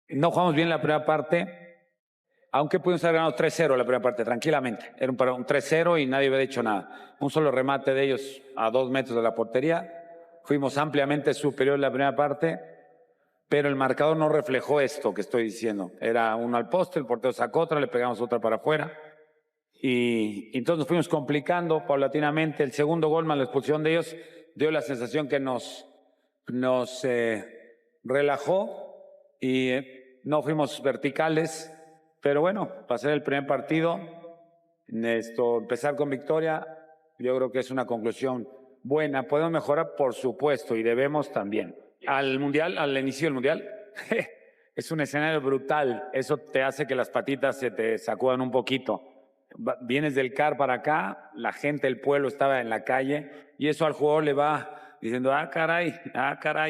No jugamos bien la primera parte, aunque pudimos haber ganado 3-0 la primera parte, tranquilamente. Era un 3-0 y nadie había dicho nada. Un solo remate de ellos a 2 metros de la portería. Fuimos ampliamente superior en la primera parte, pero el marcador no reflejó esto que estoy diciendo. Era uno al poste, el portero sacó otra, le pegamos otra para afuera. Y entonces nos fuimos complicando paulatinamente. El segundo gol más la expulsión de ellos dio la sensación que nos relajó y no fuimos verticales. Pero bueno, para ser el primer partido, empezar con victoria, yo creo que es una conclusión buena. Podemos mejorar, por supuesto, y debemos también. Al inicio del Mundial, es un escenario brutal. Eso te hace que las patitas se te sacudan un poquito. Vienes del CAR para acá, la gente del pueblo estaba en la calle y eso al jugador le va diciendo, caray,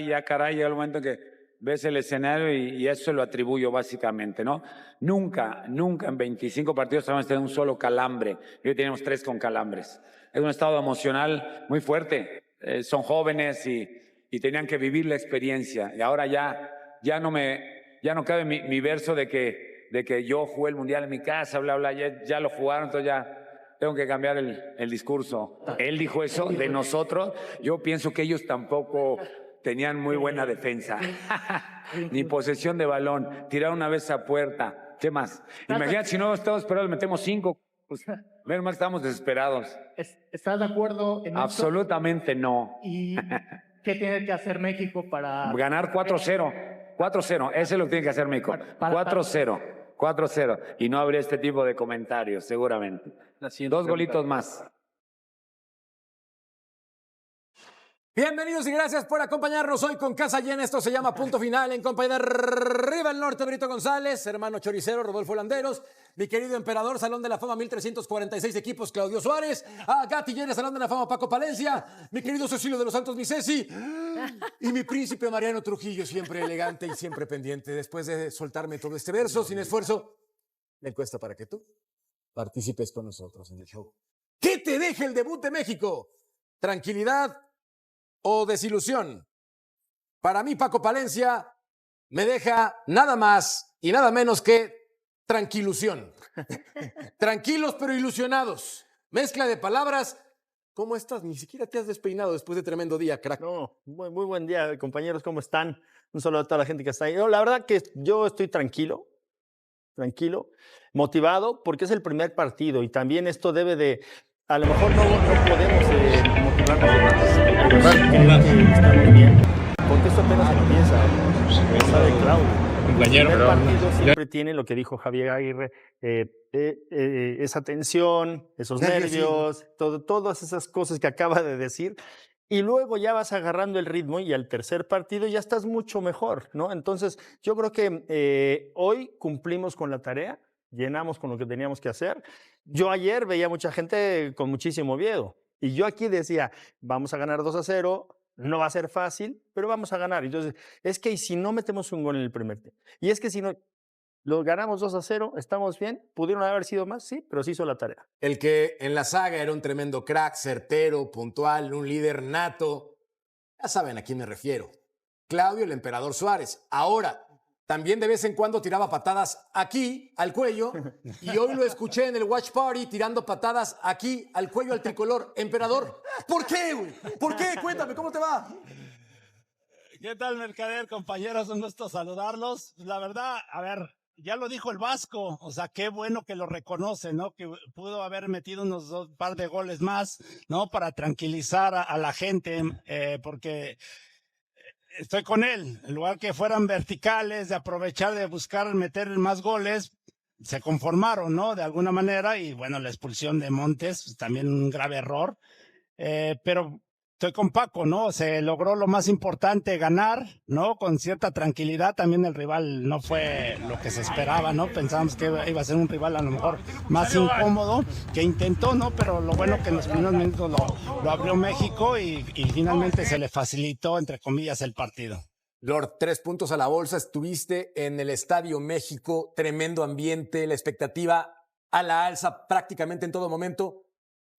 llega el momento en que ves el escenario y eso se lo atribuyo básicamente, ¿no? Nunca en 25 partidos habíamos tenido un solo calambre y hoy tenemos 3 con calambres. Es un estado emocional muy fuerte. Son jóvenes y tenían que vivir la experiencia y ahora ya no cabe mi verso de que yo jugué el Mundial en mi casa, bla, bla, ya lo jugaron, entonces ya tengo que cambiar el discurso. Él dijo eso de nosotros. Yo pienso que ellos tampoco tenían muy buena defensa, ni posesión de balón, tiraron una vez a puerta. ¿Qué más? Imagínate si no estamos esperados, metemos 5. Pues, menos mal que estamos desesperados. ¿Estás de acuerdo en Absolutamente esto? No. ¿Y qué tiene que hacer México para ganar 4-0? 4-0, eso es lo que tiene que hacer México. 4-0. Y no habría este tipo de comentarios, seguramente. 2 golitos más. Bienvenidos y gracias por acompañarnos hoy con Casa Llena. Esto se llama Punto Final en compañía de Arriba el Norte, Brito González, hermano Choricero, Rodolfo Landeros, mi querido emperador, Salón de la Fama, 1346 equipos, Claudio Suárez, a Gati Llena, Salón de la Fama, Paco Palencia, mi querido Cecilio de los Santos, mi Ceci, y mi príncipe Mariano Trujillo, siempre elegante y siempre pendiente. Después de soltarme todo este verso, sin esfuerzo, la encuesta para que tú participes con nosotros en el show. ¿Qué te deja el debut de México? ¿Tranquilidad o desilusión? Para mí, Paco Palencia me deja nada más y nada menos que tranquilusión. Tranquilos pero ilusionados. Mezcla de palabras. ¿Cómo estás? Ni siquiera te has despeinado después de tremendo día, crack. No, muy buen día, compañeros. ¿Cómo están? Un saludo a toda la gente que está ahí. No, la verdad que yo estoy tranquilo, motivado, porque es el primer partido y también esto debe de... A lo mejor no podemos motivarnos más, pero sí creo que estamos bien, porque esto apenas empieza, lo sabe Claudio. Compañero, el partido siempre tiene lo que dijo Javier Aguirre, esa tensión, esos nervios, todas esas cosas que acaba de decir, y luego ya vas agarrando el ritmo y al tercer partido ya estás mucho mejor, ¿no? Entonces, yo creo que hoy cumplimos con la tarea, llenamos con lo que teníamos que hacer. Yo ayer veía mucha gente con muchísimo miedo y yo aquí decía, vamos a ganar 2-0, no va a ser fácil, pero vamos a ganar. Entonces, es que si no metemos un gol en el primer tiempo, y es que si no lo ganamos 2-0, estamos bien, pudieron haber sido más, sí, pero se hizo la tarea. El que en la saga era un tremendo crack, certero, puntual, un líder nato. Ya saben a quién me refiero. Claudio el Emperador Suárez. Ahora, también de vez en cuando tiraba patadas aquí, al cuello, y hoy lo escuché en el Watch Party tirando patadas aquí, al cuello, al tricolor. Emperador, ¿por qué, güey? ¿Por qué? Cuéntame, ¿cómo te va? ¿Qué tal, Mercader, compañeros? Un gusto saludarlos. La verdad, a ver, ya lo dijo el Vasco, o sea, qué bueno que lo reconoce, ¿no? Que pudo haber metido unos par de goles más, ¿no? Para tranquilizar a la gente, porque... Estoy con él, en lugar que fueran verticales, de aprovechar, de buscar meter más goles, se conformaron, ¿no? De alguna manera, y bueno, la expulsión de Montes, también un grave error, pero estoy con Paco, ¿no? Se logró lo más importante, ganar, ¿no? Con cierta tranquilidad. También el rival no fue lo que se esperaba, ¿no? Pensábamos que iba a ser un rival a lo mejor más incómodo, que intentó, ¿no? Pero lo bueno que en los primeros minutos lo abrió México y finalmente se le facilitó, entre comillas, el partido. Lord, 3 puntos a la bolsa. Estuviste en el Estadio México, tremendo ambiente, la expectativa a la alza prácticamente en todo momento.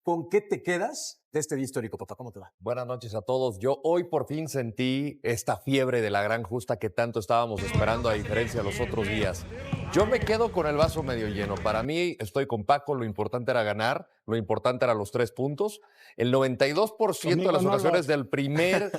¿Con qué te quedas de este día histórico, papá. ¿Cómo te va? Buenas noches a todos. Yo hoy por fin sentí esta fiebre de la gran justa que tanto estábamos esperando a diferencia de los otros días. Yo me quedo con el vaso medio lleno. Para mí, estoy con Paco, lo importante era ganar, lo importante eran los 3 puntos. El 92% de las ocasiones del primer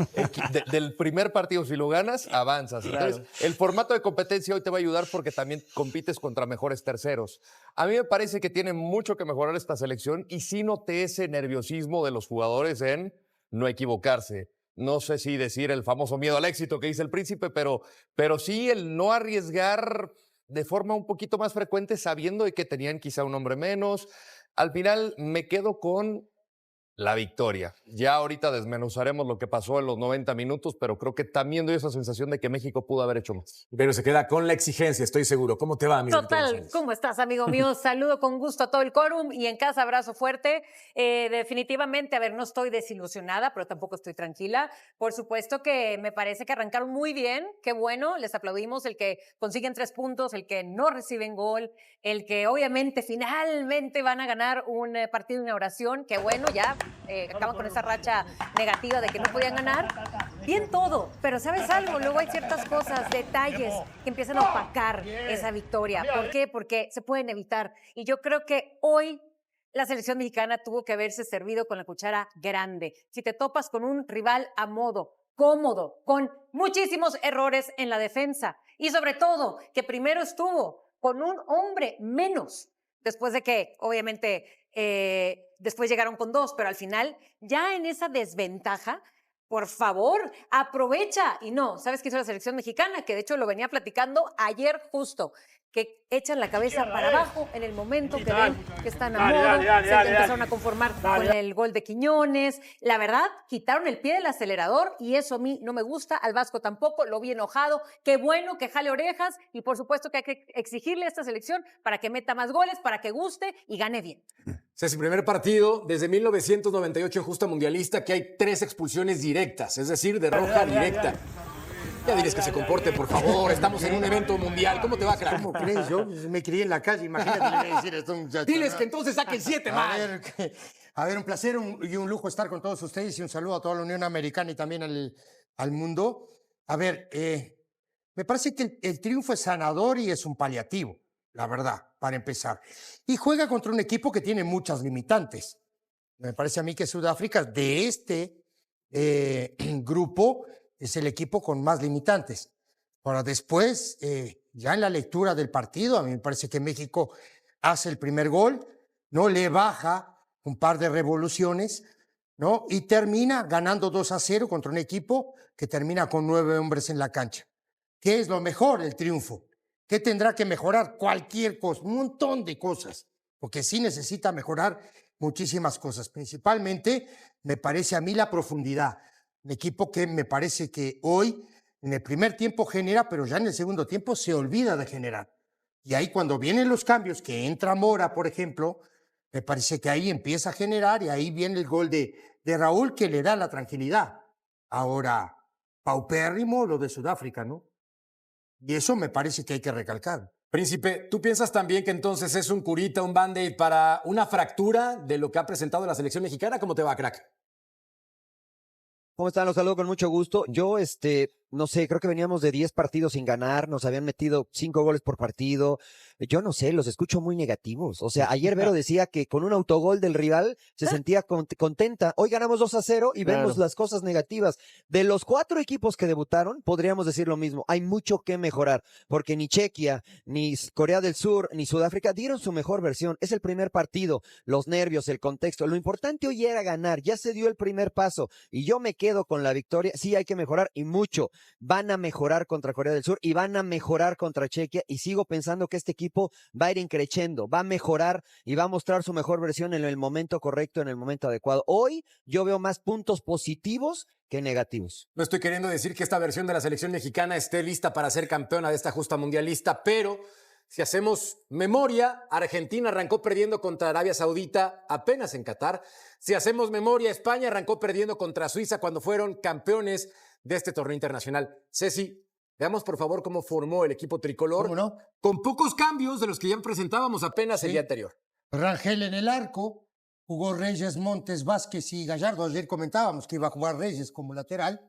partido, si lo ganas, avanzas. Entonces, el formato de competencia hoy te va a ayudar porque también compites contra mejores terceros. A mí me parece que tiene mucho que mejorar esta selección y sí noté ese nerviosismo de los jugadores en no equivocarse. No sé si decir el famoso miedo al éxito que dice el príncipe, pero sí el no arriesgar de forma un poquito más frecuente sabiendo de que tenían quizá un hombre menos. Al final me quedo con la victoria. Ya ahorita desmenuzaremos lo que pasó en los 90 minutos, pero creo que también doy esa sensación de que México pudo haber hecho más. Pero se queda con la exigencia, estoy seguro. ¿Cómo te va, amigo? Total, ¿cómo estás, amigo mío? Saludo con gusto a todo el quórum y en casa abrazo fuerte. Definitivamente, a ver, no estoy desilusionada, pero tampoco estoy tranquila. Por supuesto que me parece que arrancaron muy bien, qué bueno, les aplaudimos, el que consiguen 3 puntos, el que no reciben gol, el que obviamente finalmente van a ganar un partido de inauguración, qué bueno, ya acaban con esa racha negativa de que no podían ganar. Bien todo, pero ¿sabes algo? Luego hay ciertas cosas, detalles que empiezan a opacar esa victoria. ¿Por qué? Porque se pueden evitar. Y yo creo que hoy la selección mexicana tuvo que haberse servido con la cuchara grande. Si te topas con un rival a modo, cómodo, con muchísimos errores en la defensa y sobre todo que primero estuvo con un hombre menos, después de que obviamente después llegaron con 2, pero al final ya en esa desventaja, por favor, aprovecha. Y no, ¿sabes qué hizo la selección mexicana? Que de hecho lo venía platicando ayer justo, que echan la cabeza para abajo en el momento que ven que están a modo, se empezaron a conformar con el gol de Quiñones. La verdad, quitaron el pie del acelerador y eso a mí no me gusta, al Vasco tampoco, lo vi enojado. Qué bueno que jale orejas y por supuesto que hay que exigirle a esta selección para que meta más goles, para que guste y gane bien. Es el primer partido desde 1998 en justa mundialista que hay 3 expulsiones directas, es decir, de roja directa. Ya diles que se comporte, por favor. Estamos en un evento mundial. ¿Cómo te va, crack? ¿Cómo crees? Yo me crié en la calle. Imagínate le voy a decir esto a un muchacho. Diles que entonces saquen 7 más. A ver, un placer y un lujo estar con todos ustedes y un saludo a toda la Unión Americana y también al mundo. A ver, me parece que el triunfo es sanador y es un paliativo, la verdad, para empezar. Y juega contra un equipo que tiene muchas limitantes. Me parece a mí que Sudáfrica, de este grupo, es el equipo con más limitantes. Ahora, después, ya en la lectura del partido, a mí me parece que México hace el primer gol, ¿no? Le baja un par de revoluciones, ¿no? Y termina ganando 2-0 contra un equipo que termina con 9 hombres en la cancha. ¿Qué es lo mejor? El triunfo. ¿Qué tendrá que mejorar? Cualquier cosa, un montón de cosas, porque sí necesita mejorar muchísimas cosas. Principalmente, me parece a mí la profundidad. Un equipo que me parece que hoy, en el primer tiempo genera, pero ya en el segundo tiempo se olvida de generar. Y ahí cuando vienen los cambios, que entra Mora, por ejemplo, me parece que ahí empieza a generar y ahí viene el gol de Raúl que le da la tranquilidad. Ahora, paupérrimo lo de Sudáfrica, ¿no? Y eso me parece que hay que recalcar. Príncipe, ¿tú piensas también que entonces es un curita, un band-aid para una fractura de lo que ha presentado la selección mexicana? ¿Cómo te va, crack? ¿Cómo están? Los saludo con mucho gusto. Yo, no sé, creo que veníamos de 10 partidos sin ganar, nos habían metido 5 goles por partido. Yo no sé, los escucho muy negativos. O sea, ayer Vero decía que con un autogol del rival se sentía contenta. Hoy ganamos 2-0 y vemos las cosas negativas. De los 4 equipos que debutaron, podríamos decir lo mismo. Hay mucho que mejorar, porque ni Chequia, ni Corea del Sur, ni Sudáfrica dieron su mejor versión. Es el primer partido, los nervios, el contexto. Lo importante hoy era ganar. Ya se dio el primer paso y yo me quedo con la victoria. Sí, hay que mejorar y mucho. Van a mejorar contra Corea del Sur y van a mejorar contra Chequia y sigo pensando que este equipo va a ir increciendo, va a mejorar y va a mostrar su mejor versión en el momento correcto, en el momento adecuado. Hoy yo veo más puntos positivos que negativos. No estoy queriendo decir que esta versión de la selección mexicana esté lista para ser campeona de esta justa mundialista, pero si hacemos memoria, Argentina arrancó perdiendo contra Arabia Saudita apenas en Qatar. Si hacemos memoria, España arrancó perdiendo contra Suiza cuando fueron campeones de este torneo internacional. Ceci, veamos por favor cómo formó el equipo tricolor. ¿Cómo no? Con pocos cambios de los que ya presentábamos apenas el día anterior. Rangel en el arco, jugó Reyes, Montes, Vázquez y Gallardo. Ayer comentábamos que iba a jugar Reyes como lateral.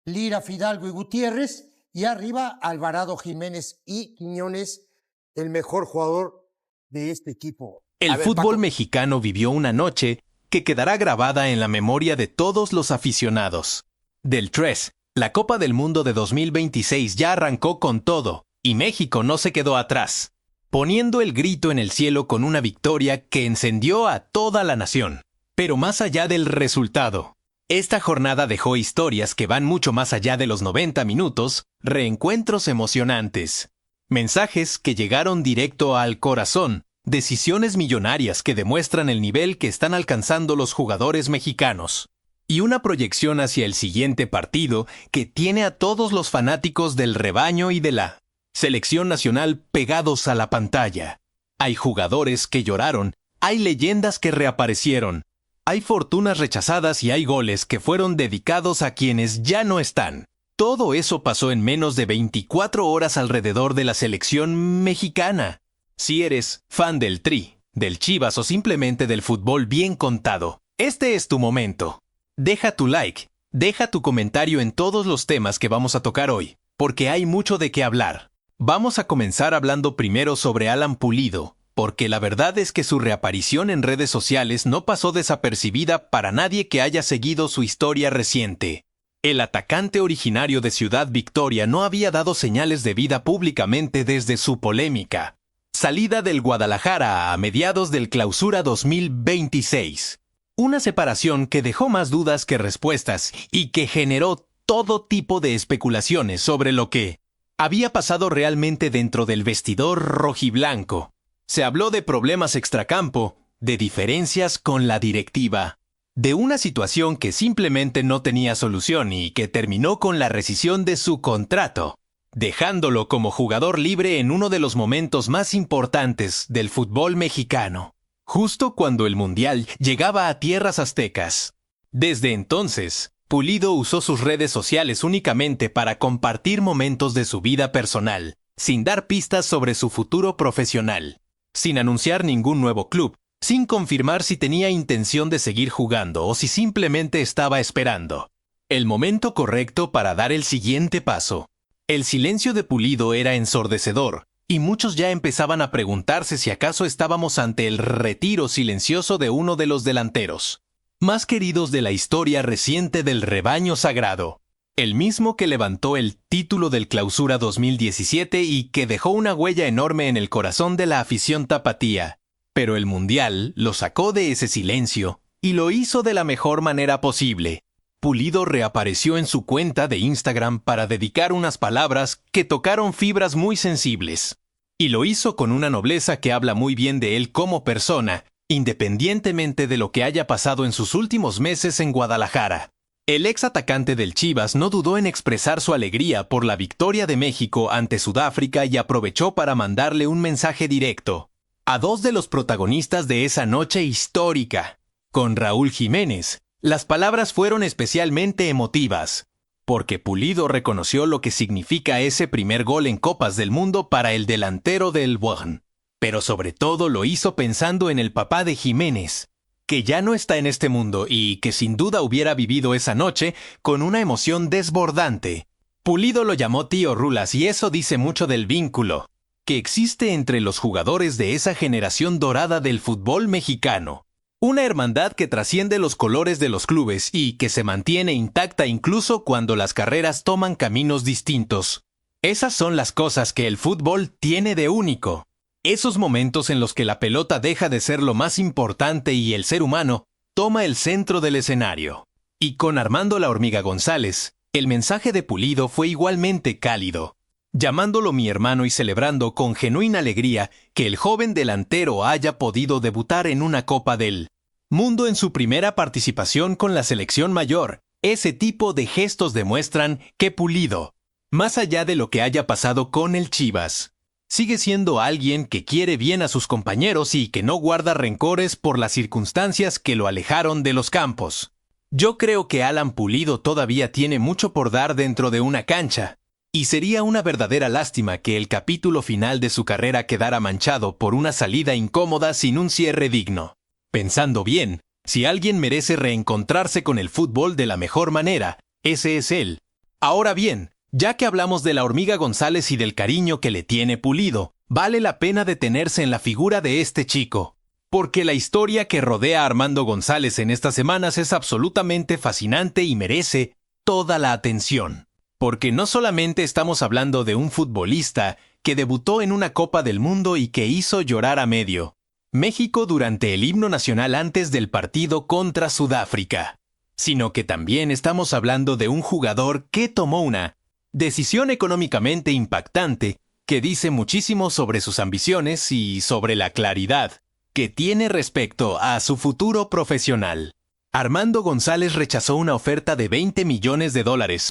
Lira, Fidalgo y Gutiérrez. Y arriba Alvarado, Jiménez y Quiñones, el mejor jugador de este equipo. El fútbol mexicano vivió una noche que quedará grabada en la memoria de todos los aficionados. Del 3, la Copa del Mundo de 2026 ya arrancó con todo, y México no se quedó atrás, poniendo el grito en el cielo con una victoria que encendió a toda la nación. Pero más allá del resultado, esta jornada dejó historias que van mucho más allá de los 90 minutos, reencuentros emocionantes, mensajes que llegaron directo al corazón, decisiones millonarias que demuestran el nivel que están alcanzando los jugadores mexicanos, y una proyección hacia el siguiente partido que tiene a todos los fanáticos del rebaño y de la selección nacional pegados a la pantalla. Hay jugadores que lloraron, hay leyendas que reaparecieron, hay fortunas rechazadas y hay goles que fueron dedicados a quienes ya no están. Todo eso pasó en menos de 24 horas alrededor de la selección mexicana. Si eres fan del Tri, del Chivas o simplemente del fútbol bien contado, este es tu momento. Deja tu like, deja tu comentario en todos los temas que vamos a tocar hoy, porque hay mucho de qué hablar. Vamos a comenzar hablando primero sobre Alan Pulido, porque la verdad es que su reaparición en redes sociales no pasó desapercibida para nadie que haya seguido su historia reciente. El atacante originario de Ciudad Victoria no había dado señales de vida públicamente desde su polémica salida del Guadalajara a mediados del Clausura 2026. Una separación que dejó más dudas que respuestas y que generó todo tipo de especulaciones sobre lo que había pasado realmente dentro del vestidor rojiblanco. Se habló de problemas extracampo, de diferencias con la directiva, de una situación que simplemente no tenía solución y que terminó con la rescisión de su contrato, dejándolo como jugador libre en uno de los momentos más importantes del fútbol mexicano, justo cuando el Mundial llegaba a tierras aztecas. Desde entonces, Pulido usó sus redes sociales únicamente para compartir momentos de su vida personal, sin dar pistas sobre su futuro profesional, sin anunciar ningún nuevo club, sin confirmar si tenía intención de seguir jugando o si simplemente estaba esperando el momento correcto para dar el siguiente paso. El silencio de Pulido era ensordecedor, y muchos ya empezaban a preguntarse si acaso estábamos ante el retiro silencioso de uno de los delanteros más queridos de la historia reciente del rebaño sagrado, el mismo que levantó el título del Clausura 2017 y que dejó una huella enorme en el corazón de la afición tapatía. Pero el Mundial lo sacó de ese silencio y lo hizo de la mejor manera posible. Pulido reapareció en su cuenta de Instagram para dedicar unas palabras que tocaron fibras muy sensibles. Y lo hizo con una nobleza que habla muy bien de él como persona, independientemente de lo que haya pasado en sus últimos meses en Guadalajara. El ex atacante del Chivas no dudó en expresar su alegría por la victoria de México ante Sudáfrica y aprovechó para mandarle un mensaje directo a dos de los protagonistas de esa noche histórica. Con Raúl Jiménez, las palabras fueron especialmente emotivas, porque Pulido reconoció lo que significa ese primer gol en Copas del Mundo para el delantero del Bourne. Pero sobre todo lo hizo pensando en el papá de Jiménez, que ya no está en este mundo y que sin duda hubiera vivido esa noche con una emoción desbordante. Pulido lo llamó tío Rulas y eso dice mucho del vínculo que existe entre los jugadores de esa generación dorada del fútbol mexicano. Una hermandad que trasciende los colores de los clubes y que se mantiene intacta incluso cuando las carreras toman caminos distintos. Esas son las cosas que el fútbol tiene de único. Esos momentos en los que la pelota deja de ser lo más importante y el ser humano toma el centro del escenario. Y con Armando La Hormiga González, el mensaje de Pulido fue igualmente cálido, llamándolo mi hermano y celebrando con genuina alegría que el joven delantero haya podido debutar en una Copa del Mundo en su primera participación con la selección mayor. Ese tipo de gestos demuestran que Pulido, más allá de lo que haya pasado con el Chivas, sigue siendo alguien que quiere bien a sus compañeros y que no guarda rencores por las circunstancias que lo alejaron de los campos. Yo creo que Alan Pulido todavía tiene mucho por dar dentro de una cancha, y sería una verdadera lástima que el capítulo final de su carrera quedara manchado por una salida incómoda sin un cierre digno. Pensando bien, si alguien merece reencontrarse con el fútbol de la mejor manera, ese es él. Ahora bien, ya que hablamos de la Hormiga González y del cariño que le tiene Pulido, vale la pena detenerse en la figura de este chico. Porque la historia que rodea a Armando González en estas semanas es absolutamente fascinante y merece toda la atención. Porque no solamente estamos hablando de un futbolista que debutó en una Copa del Mundo y que hizo llorar a medio México durante el himno nacional antes del partido contra Sudáfrica, sino que también estamos hablando de un jugador que tomó una decisión económicamente impactante que dice muchísimo sobre sus ambiciones y sobre la claridad que tiene respecto a su futuro profesional. Armando González rechazó una oferta de $20 millones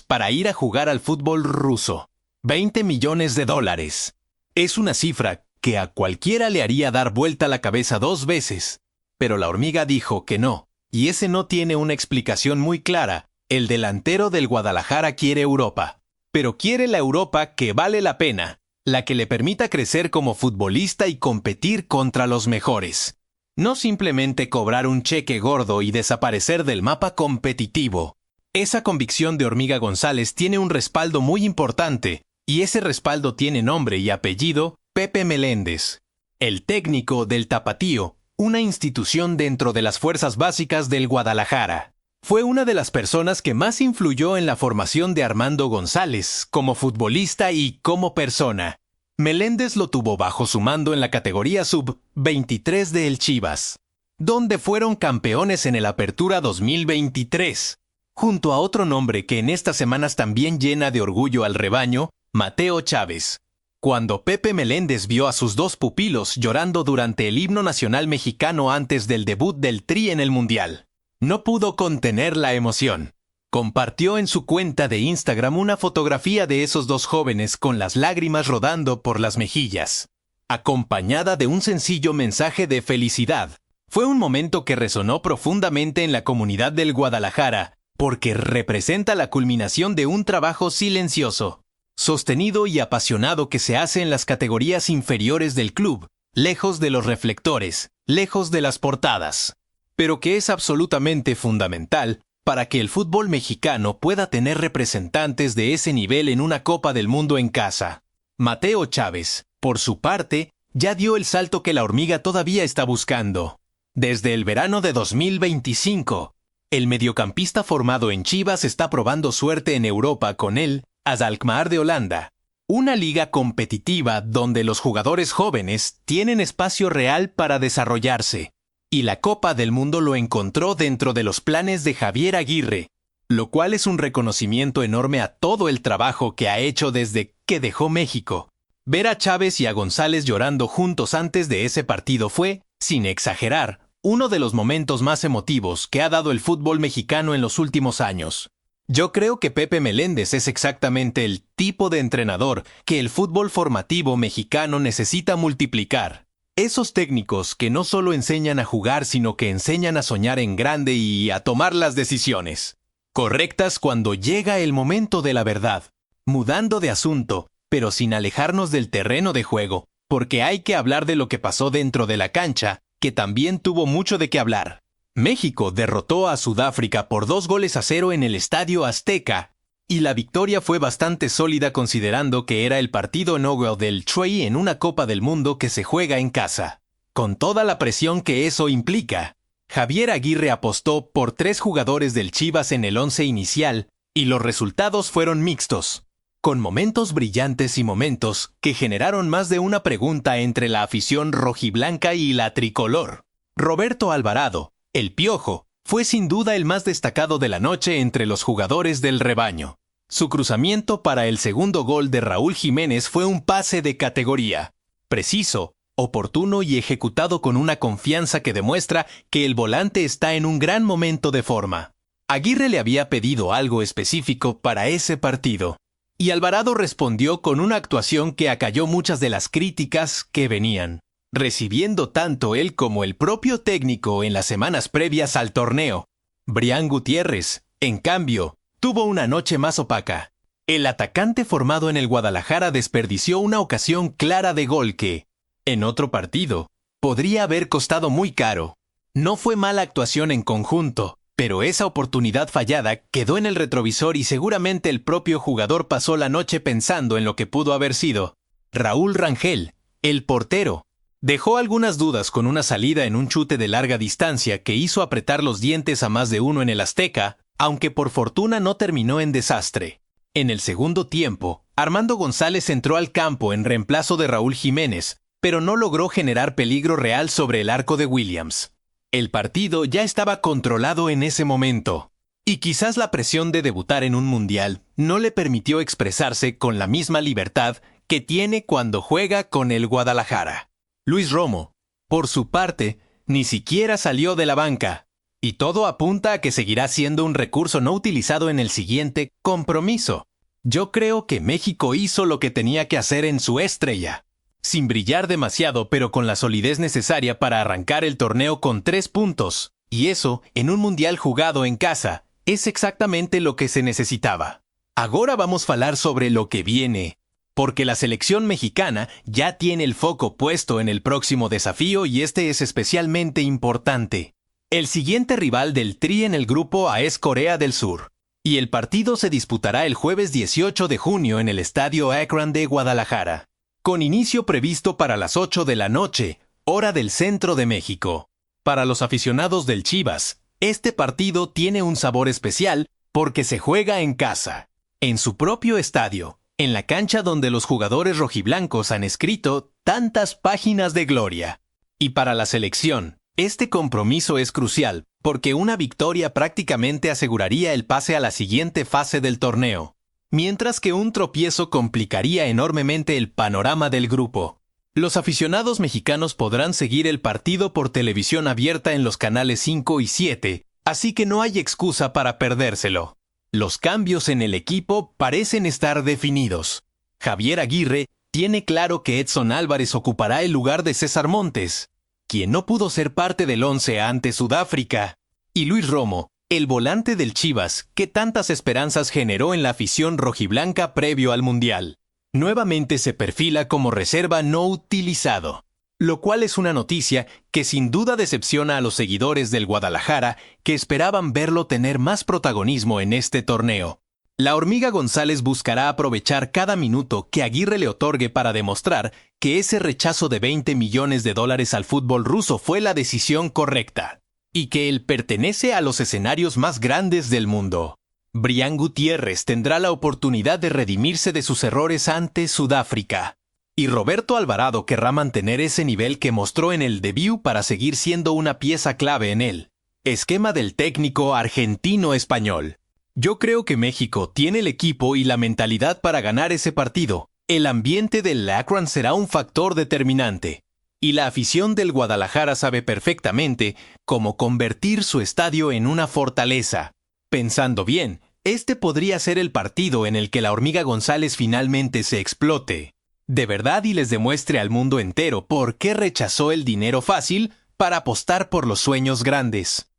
para ir a jugar al fútbol ruso. $20 millones. Es una cifra que a cualquiera le haría dar vuelta la cabeza 2 veces. Pero la Hormiga dijo que no, y ese no tiene una explicación muy clara. El delantero del Guadalajara quiere Europa, pero quiere la Europa que vale la pena, la que le permita crecer como futbolista y competir contra los mejores. No simplemente cobrar un cheque gordo y desaparecer del mapa competitivo. Esa convicción de Hormiga González tiene un respaldo muy importante, y ese respaldo tiene nombre y apellido: Pepe Meléndez, el técnico del Tapatío, una institución dentro de las fuerzas básicas del Guadalajara. Fue una de las personas que más influyó en la formación de Armando González, como futbolista y como persona. Meléndez lo tuvo bajo su mando en la categoría sub-23 de El Chivas, donde fueron campeones en el Apertura 2023, junto a otro nombre que en estas semanas también llena de orgullo al rebaño, Mateo Chávez. Cuando Pepe Meléndez vio a sus 2 pupilos llorando durante el himno nacional mexicano antes del debut del Tri en el Mundial, no pudo contener la emoción. Compartió en su cuenta de Instagram una fotografía de esos 2 jóvenes con las lágrimas rodando por las mejillas, acompañada de un sencillo mensaje de felicidad. Fue un momento que resonó profundamente en la comunidad del Guadalajara, porque representa la culminación de un trabajo silencioso, sostenido y apasionado que se hace en las categorías inferiores del club, lejos de los reflectores, lejos de las portadas, pero que es absolutamente fundamental para que el fútbol mexicano pueda tener representantes de ese nivel en una Copa del Mundo en casa. Mateo Chávez, por su parte, ya dio el salto que la Hormiga todavía está buscando. Desde el verano de 2025, el mediocampista formado en Chivas está probando suerte en Europa con el Alkmaar de Holanda, una liga competitiva donde los jugadores jóvenes tienen espacio real para desarrollarse. Y la Copa del Mundo lo encontró dentro de los planes de Javier Aguirre, lo cual es un reconocimiento enorme a todo el trabajo que ha hecho desde que dejó México. Ver a Chávez y a González llorando juntos antes de ese partido fue, sin exagerar, uno de los momentos más emotivos que ha dado el fútbol mexicano en los últimos años. Yo creo que Pepe Meléndez es exactamente el tipo de entrenador que el fútbol formativo mexicano necesita multiplicar. Esos técnicos que no solo enseñan a jugar, sino que enseñan a soñar en grande y a tomar las decisiones correctas cuando llega el momento de la verdad. Mudando de asunto, pero sin alejarnos del terreno de juego, porque hay que hablar de lo que pasó dentro de la cancha, que también tuvo mucho de qué hablar. México derrotó a Sudáfrica por 2-0 en el Estadio Azteca, y la victoria fue bastante sólida considerando que era el partido inaugural del Tri en una Copa del Mundo que se juega en casa. Con toda la presión que eso implica, Javier Aguirre apostó por 3 jugadores del Chivas en el 11 inicial, y los resultados fueron mixtos, con momentos brillantes y momentos que generaron más de una pregunta entre la afición rojiblanca y la tricolor. Roberto Alvarado, el Piojo, fue sin duda el más destacado de la noche entre los jugadores del rebaño. Su cruzamiento para el segundo gol de Raúl Jiménez fue un pase de categoría, preciso, oportuno y ejecutado con una confianza que demuestra que el volante está en un gran momento de forma. Aguirre le había pedido algo específico para ese partido, y Alvarado respondió con una actuación que acalló muchas de las críticas que venían recibiendo tanto él como el propio técnico en las semanas previas al torneo. Brian Gutiérrez, en cambio, tuvo una noche más opaca. El atacante formado en el Guadalajara desperdició una ocasión clara de gol que, en otro partido, podría haber costado muy caro. No fue mala actuación en conjunto, pero esa oportunidad fallada quedó en el retrovisor y seguramente el propio jugador pasó la noche pensando en lo que pudo haber sido. Raúl Rangel, el portero, dejó algunas dudas con una salida en un chute de larga distancia que hizo apretar los dientes a más de uno en el Azteca, aunque por fortuna no terminó en desastre. En el segundo tiempo, Armando González entró al campo en reemplazo de Raúl Jiménez, pero no logró generar peligro real sobre el arco de Williams. El partido ya estaba controlado en ese momento, y quizás la presión de debutar en un mundial no le permitió expresarse con la misma libertad que tiene cuando juega con el Guadalajara. Luis Romo, por su parte, ni siquiera salió de la banca, y todo apunta a que seguirá siendo un recurso no utilizado en el siguiente compromiso. Yo creo que México hizo lo que tenía que hacer en su estrella, sin brillar demasiado pero con la solidez necesaria para arrancar el torneo con 3 puntos, y eso, en un mundial jugado en casa, es exactamente lo que se necesitaba. Ahora vamos a hablar sobre lo que viene, porque la selección mexicana ya tiene el foco puesto en el próximo desafío y este es especialmente importante. El siguiente rival del Tri en el grupo A es Corea del Sur, y el partido se disputará el jueves 18 de junio en el Estadio Akron de Guadalajara, con inicio previsto para las 8 de la noche, hora del centro de México. Para los aficionados del Chivas, este partido tiene un sabor especial porque se juega en casa, en su propio estadio, en la cancha donde los jugadores rojiblancos han escrito tantas páginas de gloria. Y para la selección, este compromiso es crucial porque una victoria prácticamente aseguraría el pase a la siguiente fase del torneo, mientras que un tropiezo complicaría enormemente el panorama del grupo. Los aficionados mexicanos podrán seguir el partido por televisión abierta en los canales 5 y 7, así que no hay excusa para perdérselo. Los cambios en el equipo parecen estar definidos. Javier Aguirre tiene claro que Edson Álvarez ocupará el lugar de César Montes, quien no pudo ser parte del 11 ante Sudáfrica, y Luis Romo, el volante del Chivas, que tantas esperanzas generó en la afición rojiblanca previo al Mundial. Nuevamente se perfila como reserva no utilizado, lo cual es una noticia que sin duda decepciona a los seguidores del Guadalajara que esperaban verlo tener más protagonismo en este torneo. La Hormiga González buscará aprovechar cada minuto que Aguirre le otorgue para demostrar que ese rechazo de $20 millones al fútbol ruso fue la decisión correcta, y que él pertenece a los escenarios más grandes del mundo. Brian Gutiérrez tendrá la oportunidad de redimirse de sus errores ante Sudáfrica, y Roberto Alvarado querrá mantener ese nivel que mostró en el debut para seguir siendo una pieza clave en el esquema del técnico argentino-español. Yo creo que México tiene el equipo y la mentalidad para ganar ese partido. El ambiente del Akron será un factor determinante, y la afición del Guadalajara sabe perfectamente cómo convertir su estadio en una fortaleza. Pensando bien, este podría ser el partido en el que la Hormiga González finalmente se explote de verdad y les demuestre al mundo entero por qué rechazó el dinero fácil para apostar por los sueños grandes.